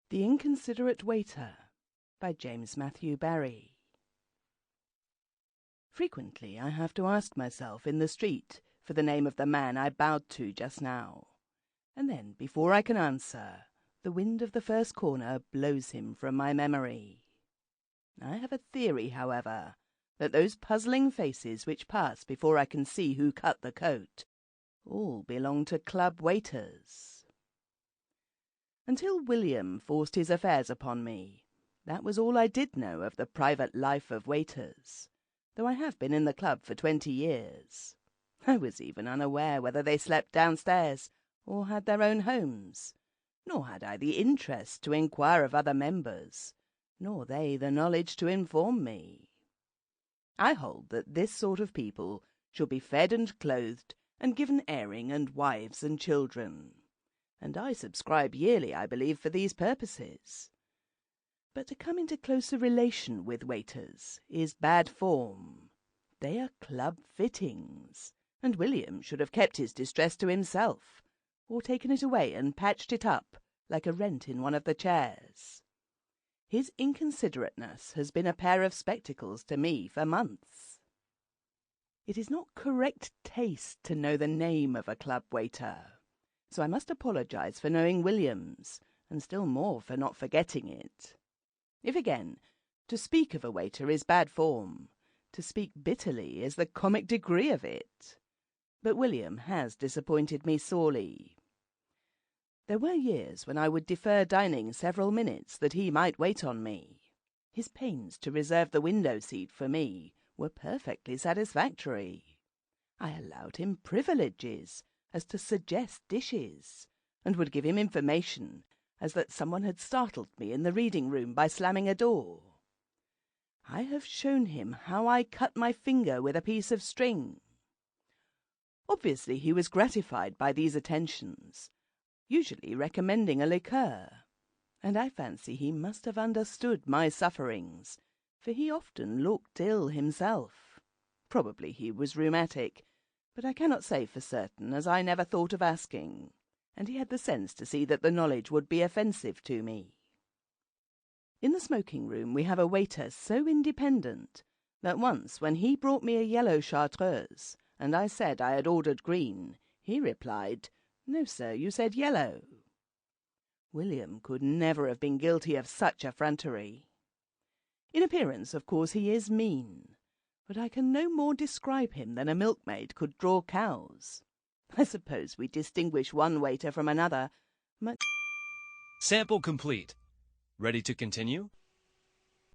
The Inconsiderate Waiter by James Matthew Barrie. Frequently I have to ask myself in the street for the name of the man I bowed to just now, and then, before I can answer, the wind of the first corner blows him from my memory. I have a theory, however, that those puzzling faces which pass before I can see who cut the coat all belong to club waiters. Until William forced his affairs upon me, that was all I did know of the private life of waiters, though I have been in the club for 20 years. I was even unaware whether they slept downstairs or had their own homes, nor had I the interest to inquire of other members, nor they the knowledge to inform me. I hold that this sort of people should be fed and clothed and given airing and wives and children, and I subscribe yearly, I believe, for these purposes. But to come into closer relation with waiters is bad form. They are club fittings, and William should have kept his distress to himself, or taken it away and patched it up like a rent in one of the chairs. His inconsiderateness has been a pair of spectacles to me for months. It is not correct taste to know the name of a club waiter, so I must apologize for knowing William's, and still more for not forgetting it. If again, to speak of a waiter is bad form, to speak bitterly is the comic degree of it. But William has disappointed me sorely. There were years when I would defer dining several minutes that he might wait on me. His pains to reserve the window seat for me were perfectly satisfactory. I allowed him privileges, as to suggest dishes, and would give him information, as that someone had startled me in the reading room by slamming a door. I have shown him how I cut my finger with a piece of string. Obviously he was gratified by these attentions, usually recommending a liqueur, and I fancy he must have understood my sufferings, for he often looked ill himself. Probably he was rheumatic, but I cannot say for certain, as I never thought of asking, and he had the sense to see that the knowledge would be offensive to me. In the smoking-room we have a waiter so independent that once, when he brought me a yellow chartreuse, and I said I had ordered green, he replied, "No, sir, you said yellow." William could never have been guilty of such effrontery. In appearance, of course, he is mean, but I can no more describe him than a milkmaid could draw cows. I suppose we distinguish one waiter from another much. Sample complete. Ready to continue?